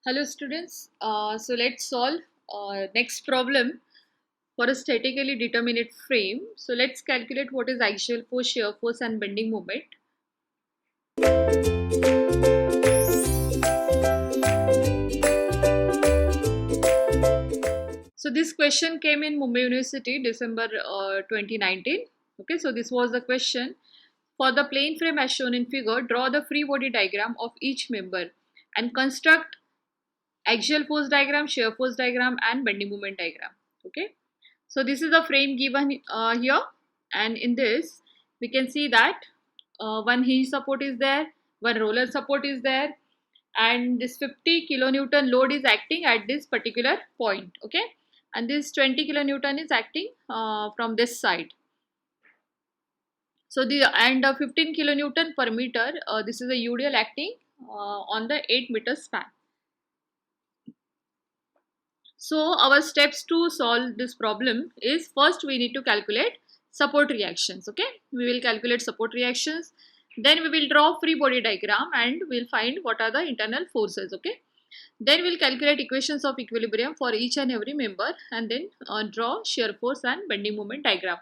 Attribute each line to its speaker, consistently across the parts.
Speaker 1: Hello students, so let's solve next problem for a statically determinate frame. So let's calculate what is axial force, shear force and bending moment. So this question came in Mumbai University December 2019. Okay, so this was the question. For the plane frame as shown in figure, draw the free body diagram of each member and construct axial force diagram, shear force diagram and bending moment diagram. Okay. So this is the frame given here, and in this we can see that one hinge support is there, one roller support is there, and this 50 kilonewton load is acting at this particular point. Okay, and this 20 kilonewton is acting from this side. So the 15 kilonewton per meter. This is a UDL acting on the 8-meter span. So our steps to solve this problem is, first we need to calculate support reactions. Okay, we will calculate support reactions, then we will draw free body diagram and we'll find what are the internal forces. Okay, then we'll calculate equations of equilibrium for each and every member and then draw shear force and bending moment diagram.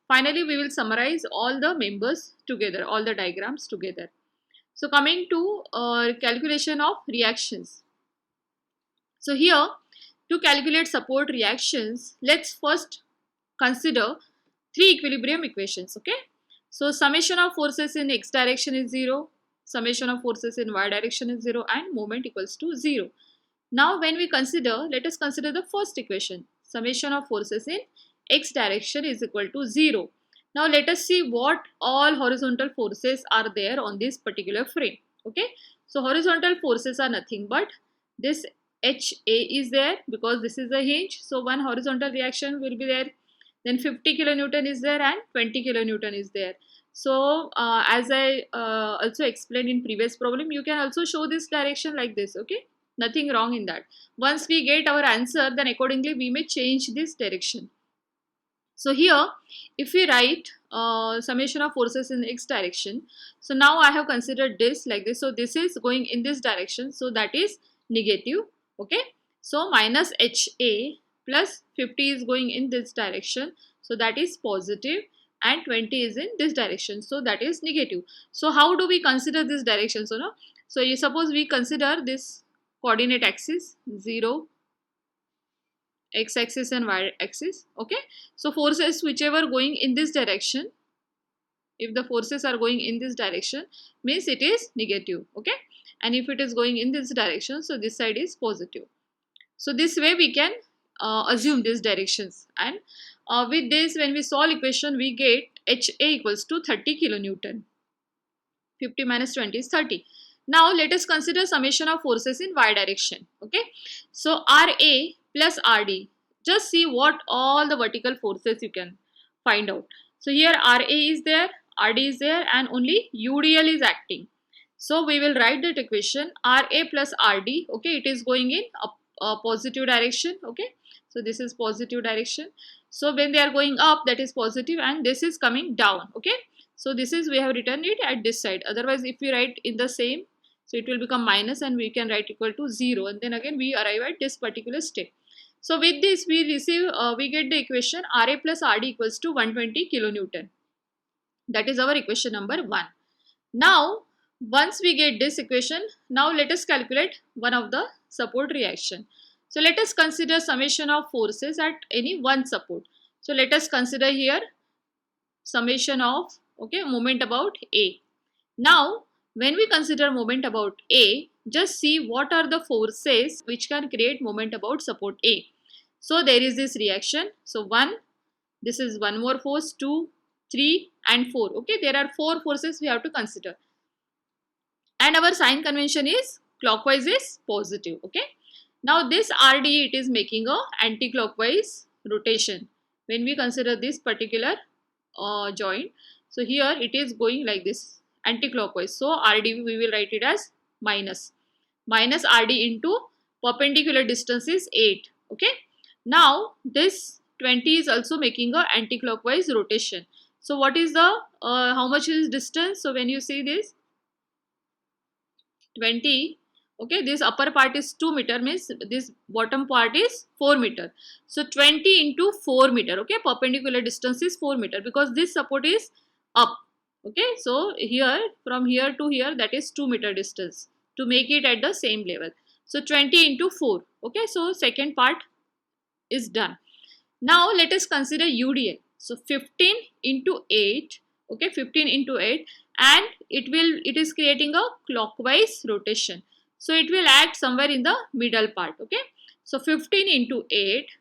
Speaker 1: Finally, we will summarize all the members together, all the diagrams together. So coming to calculation of reactions. So here, to calculate support reactions, let's first consider three equilibrium equations. Okay, so summation of forces in x direction is 0, summation of forces in y direction is 0 and moment equals to 0. Now when we consider, let us consider the first equation, summation of forces in x direction is equal to 0. Now let us see what all horizontal forces are there on this particular frame. Okay, so horizontal forces are nothing but this HA is there because this is a hinge, so one horizontal reaction will be there. Then 50 kilonewton is there and 20 kilonewton is there. So as I also explained in previous problem, you can also show this direction like this. Okay, nothing wrong in that. Once we get our answer, then accordingly we may change this direction. So here, if we write summation of forces in x direction, so now I have considered this like this. So this is going in this direction, so that is negative. Okay, so minus HA plus 50 is going in this direction, so that is positive, and 20 is in this direction, so that is negative. So how do we consider this direction? So no, so you suppose we consider this coordinate axis 0, x axis and y axis. Okay, so forces whichever going in this direction, if the forces are going in this direction, means it is negative. Okay, and if it is going in this direction, so this side is positive. So this way we can assume these directions, and with this, when we solve equation, we get HA equals to 30 kilonewton. 50 minus 20 is 30. Now let us consider summation of forces in y direction. Okay, so RA plus RD, just see what all the vertical forces you can find out. So here RA is there, RD is there, and only UDL is acting. So we will write that equation RA plus RD. Okay, it is going in a positive direction. Okay, so this is positive direction. So when they are going up, that is positive, and this is coming down. Okay, so this is, we have written it at this side. Otherwise, if we write in the same, so it will become minus and we can write equal to 0, and then again we arrive at this particular step. So with this we receive, we get the equation RA plus RD equals to 120 kilonewton. That is our equation number 1. Now once we get this equation, now let us calculate one of the support reaction. So let us consider summation of forces at any one support. So let us consider here summation of, okay, moment about A. Now when we consider moment about A, just see what are the forces which can create moment about support A. So there is this reaction. So 1, this is one more force, 2, 3 and 4. Okay, there are 4 forces we have to consider. And our sign convention is clockwise is positive. Okay, now this RD, it is making a anti-clockwise rotation when we consider this particular joint. So here it is going like this, anti-clockwise. So RD we will write it as minus RD into perpendicular distance is 8. Okay, now this 20 is also making a anti-clockwise rotation. So what is the how much is distance? So when you see this 20, Okay, this upper part is 2 meter, means this bottom part is 4 meter. So 20 into 4 meter. Okay, perpendicular distance is 4 meter because this support is up. Okay, so here from here to here, that is 2 meter distance to make it at the same level. So 20 into 4. Okay, so second part is done. Now let us consider UDL. So 15 into 8. Okay, 15 into 8, and it is creating a clockwise rotation. So it will act somewhere in the middle part. Okay, so 15 into 8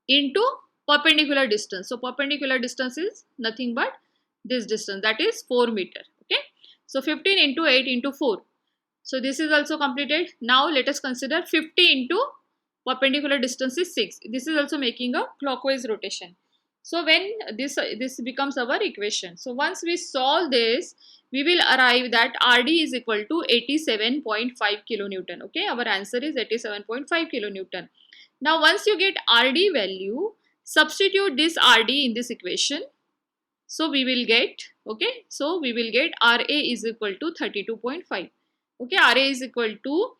Speaker 1: into perpendicular distance. So perpendicular distance is nothing but this distance, that is 4 meter. Okay, so 15 into 8 into 4. So this is also completed. Now let us consider 50 into perpendicular distance is 6. This is also making a clockwise rotation. So when this becomes our equation. So once we solve this, we will arrive that RD is equal to 87.5 kilonewton. Okay, our answer is 87.5 kilonewton. Now once you get RD value, substitute this RD in this equation. So we will get, okay, so we will get RA is equal to 32.5. Okay, RA is equal to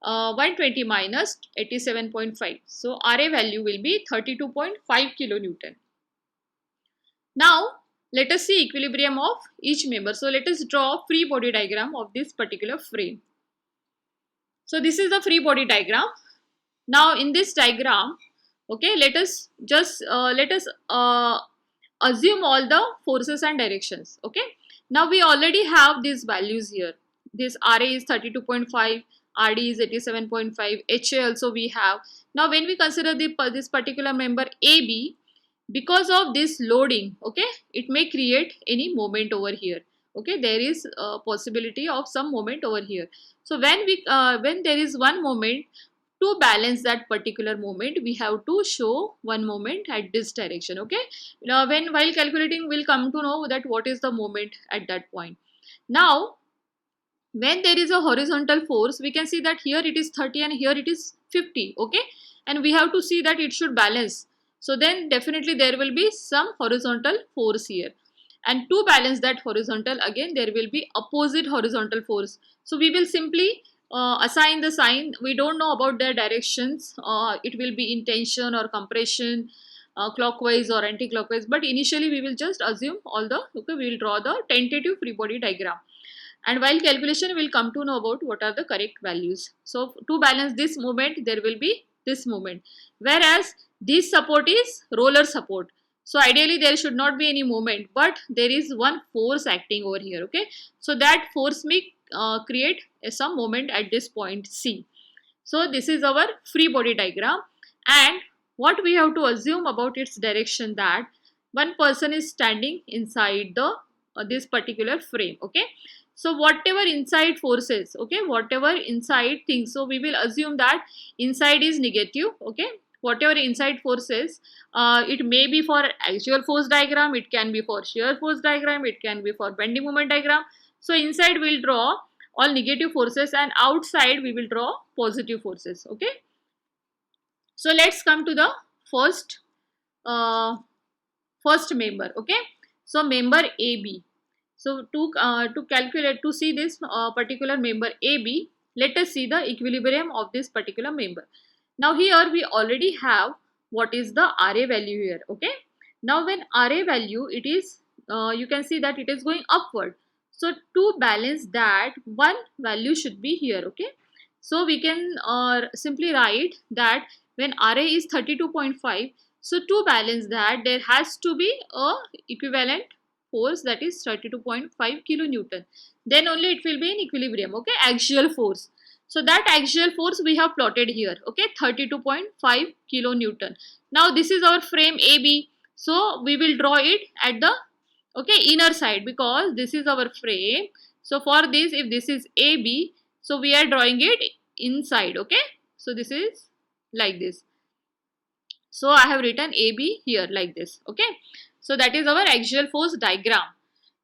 Speaker 1: 120 minus 87.5. So RA value will be 32.5 kilonewton. Now let us see equilibrium of each member. So let us draw free body diagram of this particular frame. So this is the free body diagram. Now in this diagram, okay, let us just assume all the forces and directions. Okay, now we already have these values here. This RA is 32.5, RD is 87.5, HA also we have. Now when we consider this particular member AB, because of this loading, okay, it may create any moment over here. Okay, there is a possibility of some moment over here. So when there is one moment, to balance that particular moment, we have to show one moment at this direction. Okay, now while calculating, we'll come to know that what is the moment at that point. Now when there is a horizontal force, we can see that here it is 30 and here it is 50. Okay, and we have to see that it should balance. So then definitely there will be some horizontal force here, and to balance that horizontal, again there will be opposite horizontal force. So we will simply assign the sign. We don't know about their directions. It will be in tension or compression, clockwise or anti-clockwise, but initially we will just assume all the, okay, we will draw the tentative free body diagram, and while calculation we will come to know about what are the correct values. So to balance this moment, there will be this moment, whereas this support is roller support. So ideally there should not be any moment, but there is one force acting over here. Okay, so that force may create some moment at this point C. So this is our free body diagram, and what we have to assume about its direction, that one person is standing inside the this particular frame. Okay, so whatever inside forces, okay, whatever inside things, so we will assume that inside is negative. Okay, whatever inside forces, it may be for axial force diagram, it can be for shear force diagram, it can be for bending moment diagram. So inside we will draw all negative forces, and outside we will draw positive forces. Okay, so let's come to the first member. Okay, so member AB. So to calculate, to see this particular member AB, let us see the equilibrium of this particular member. Now here we already have what is the RA value here. Okay, now when RA value, it is you can see that it is going upward. So to balance that, one value should be here. Okay, so we can simply write that when RA is 32.5, so to balance that, there has to be a equivalent force, that is 32.5 kilonewton. Then only it will be in equilibrium. Okay, axial force. So that axial force we have plotted here. Okay, 32.5 kilonewton. Now this is our frame AB. So we will draw it at the, okay, inner side, because this is our frame. So for this, if this is AB, so we are drawing it inside. Okay, so this is like this. So I have written AB here like this. Okay, so that is our axial force diagram.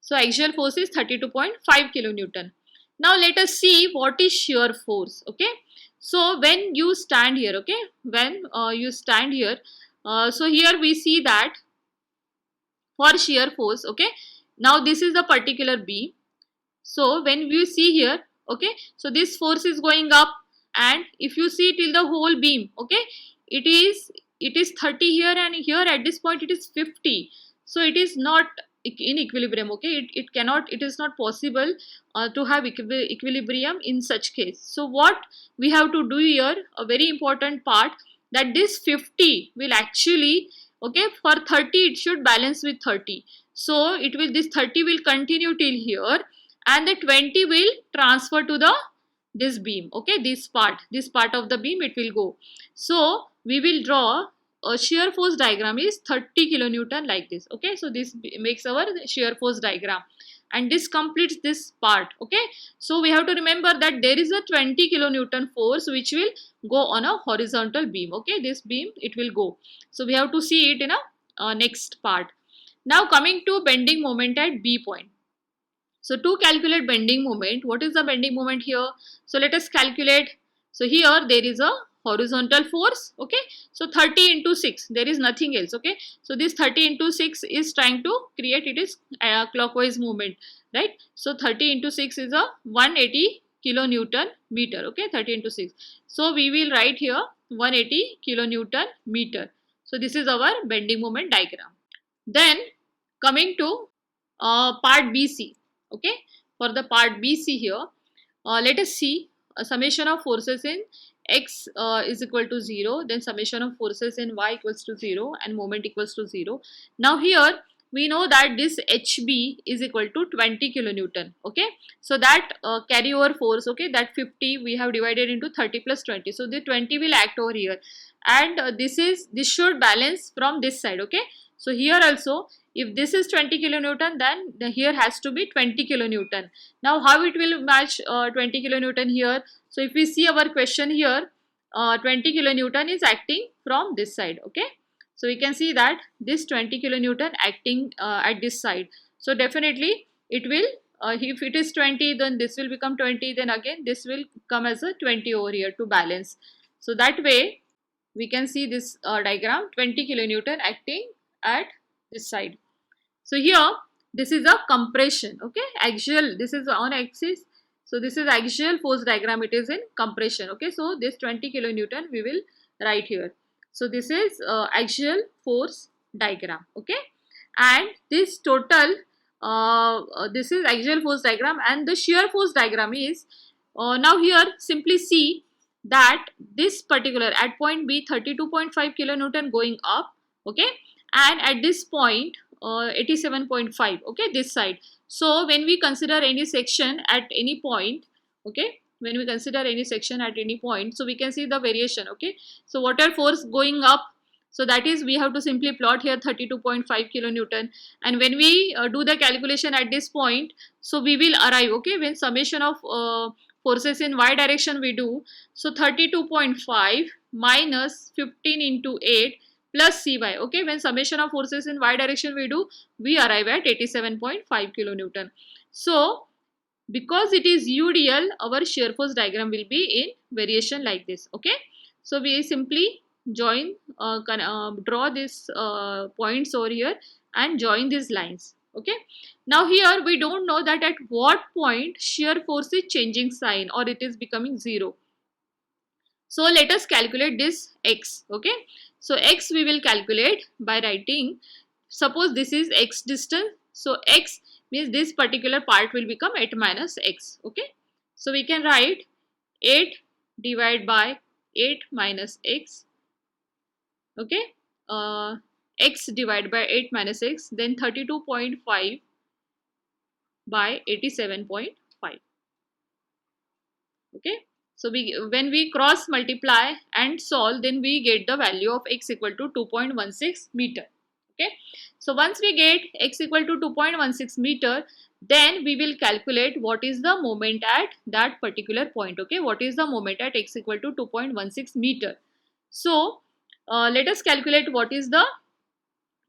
Speaker 1: So axial force is 32.5 kilonewton. Now let us see what is shear force. Okay, so when you stand here, okay, when you stand here, so here we see that for shear force, okay, now this is the particular B. So when we see here, Okay, so this force is going up, and if you see till the whole beam, okay, it is 30 here, and here at this point it is 50. So it is not in equilibrium. Okay, it is not possible to have equilibrium in such case. So what we have to do here, a very important part, that this 50 will actually, okay, for 30 it should balance with 30. So it will, this 30 will continue till here, and the 20 will transfer to the this beam. Okay, this part of the beam it will go. So we will draw a shear force diagram is 30 kilonewton like this. Okay, so this makes our shear force diagram, and this completes this part. Okay, so we have to remember that there is a 20 kilonewton force which will go on a horizontal beam. Okay, this beam it will go. So we have to see it in a next part. Now coming to bending moment at B point. So to calculate bending moment, what is the bending moment here? So let us calculate. So here there is a horizontal force. Okay, so 30 into 6, there is nothing else. Okay, so this 30 into 6 is trying to create, it is clockwise movement, right? So 30 into 6 is a 180 kilonewton meter. Okay, 30 into 6. So we will write here 180 kilonewton meter. So this is our bending moment diagram. Then coming to part BC. Okay, for the part BC here, let us see a summation of forces in x is equal to 0, then summation of forces in y equals to 0, and moment equals to 0. Now here we know that this HB is equal to 20 kilonewton. Okay, so that carryover force, okay, that 50 we have divided into 30 plus 20. So the 20 will act over here, and this should balance from this side. Okay, so here also, if this is 20 kilonewton, then here has to be 20 kilonewton. Now how it will match 20 kilonewton here? So if we see our question here, 20 kilonewton is acting from this side. Okay, so we can see that this 20 kilonewton acting at this side. So definitely it will, if it is 20, then this will become 20, then again this will come as a 20 over here to balance. So that way we can see this diagram, 20 kilonewton acting at this side. So here this is a compression. Okay, axial, this is on axis. So this is axial force diagram, it is in compression. Okay, so this 20 kilonewton we will write here. So this is axial force diagram. Okay, and this total this is axial force diagram, and the shear force diagram is now here simply see that this particular at point B 32.5 kilonewton going up. Okay, and at this point 87.5. okay, this side. So when we consider any section at any point, okay, when we consider any section at any point, so we can see the variation. Okay, so water force going up, so that is we have to simply plot here 32.5 kilonewton, and when we do the calculation at this point, so we will arrive, okay, when summation of forces in y direction we do, so 32.5 minus 15 into 8 plus Cy. Okay, when summation of forces in y direction we do, we arrive at 87.5 kilonewton. So because it is UDL, our shear force diagram will be in variation like this. Okay, so we simply join draw this points over here and join these lines. Okay, now here we don't know that at what point shear force is changing sign or it is becoming 0. So let us calculate this x. Okay, so x we will calculate by writing, suppose this is x distance, so x means this particular part will become 8 minus x. Okay, so we can write 8 divided by 8 minus x. Okay, x divided by 8 minus x, then 32.5 by 87.5. Okay, so when we cross multiply and solve, then we get the value of x equal to 2.16 meter. Okay, so once we get x equal to 2.16 meter, then we will calculate what is the moment at that particular point. Okay, what is the moment at x equal to 2.16 meter. So let us calculate what is the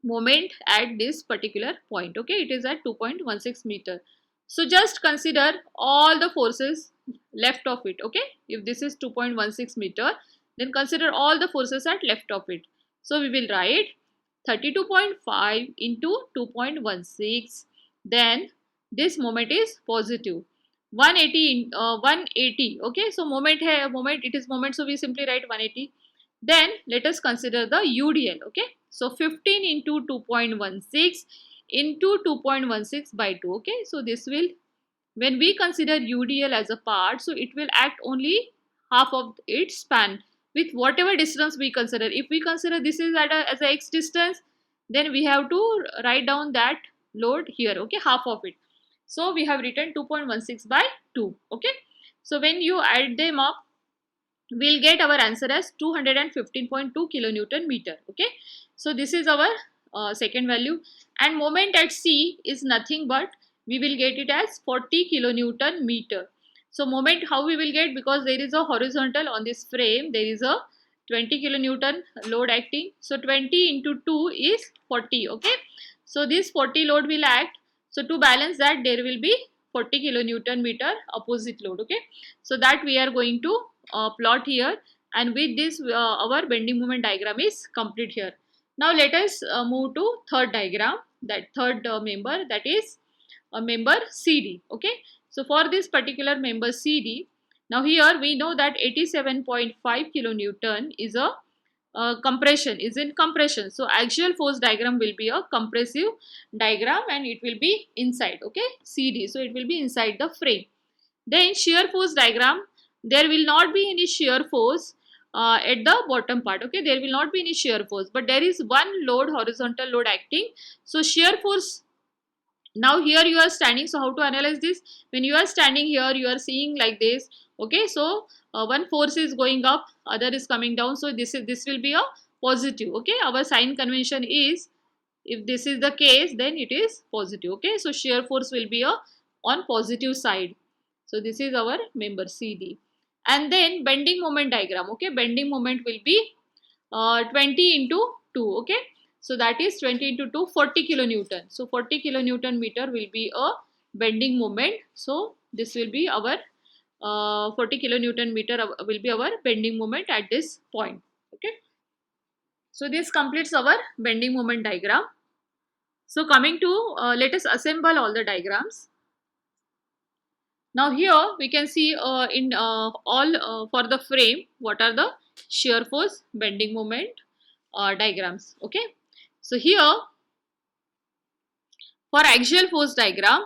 Speaker 1: moment at this particular point. Okay, it is at 2.16 meter. So just consider all the forces left of it. Okay, if this is 2.16 meter, then consider all the forces at left of it. So we will write 32.5 into 2.16, then this moment is positive. 180, okay, so moment hai, moment, it is moment, so we simply write 180. Then let us consider the UDL, okay, so 15 into 2.16 into 2.16 by 2, okay, so this will, when we consider UDL as a part, so it will act only half of its span with whatever distance we consider. If we consider this is at as a x distance, then we have to write down that load here, okay, half of it. So we have written 2.16 by 2, okay. So when you add them up, we'll get our answer as 215.2 kilonewton meter, okay. So this is our second value, and moment at C is nothing but we will get it as 40 kilonewton meter. So moment how we will get, because there is a horizontal on this frame, there is a 20 kilonewton load acting, so 20 into 2 is 40, okay. So this 40 load will act, so to balance that there will be 40 kilonewton meter opposite load, okay. So that we are going to plot here, and with this our bending moment diagram is complete here. Now let us move to third diagram, that third member, that is a member CD, okay. So for this particular member CD, now here we know that 87.5 kilonewton is a compression, is in compression. So axial force diagram will be a compressive diagram, and it will be inside, okay, CD, so it will be inside the frame. Then shear force diagram, there will not be any shear force at the bottom part, okay, there will not be any shear force, but there is one load, horizontal load acting. So shear force, now here you are standing, so how to analyze this? When you are standing here, you are seeing like this, okay, so one force is going up, other is coming down, so this will be a positive, okay. Our sign convention is, if this is the case, then it is positive, okay. So shear force will be a on positive side. So this is our member CD. And then bending moment diagram, okay, bending moment will be 20 into 2, okay. So that is 20 into 2, 40 kilonewton. So 40 kilonewton meter will be a bending moment. So this will be our 40 kilonewton meter will be our bending moment at this point, okay. So this completes our bending moment diagram. So coming to, let us assemble all the diagrams. Now here we can see in all for the frame, what are the shear force, bending moment diagrams, okay. So here for axial force diagram,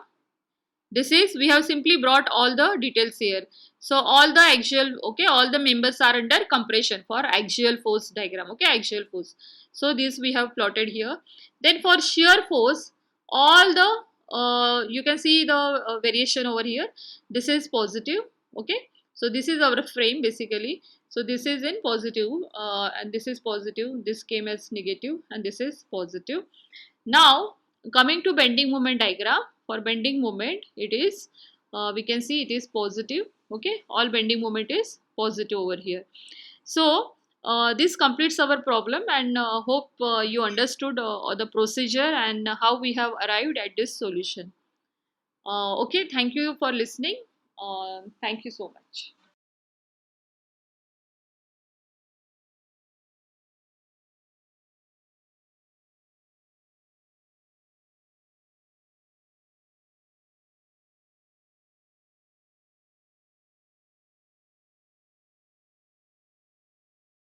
Speaker 1: this is, we have simply brought all the details here. So all the axial, okay, all the members are under compression for axial force diagram, okay, axial force. So this we have plotted here. Then for shear force, all the you can see the variation over here. This is positive, okay. So this is our frame basically. So this is in positive and this is positive. This came as negative and this is positive. Now coming to bending moment diagram, for bending moment it is we can see it is positive, okay, all bending moment is positive over here. So this completes our problem, and hope you understood the procedure and how we have arrived at this solution. Okay, thank you for listening. Thank you so much.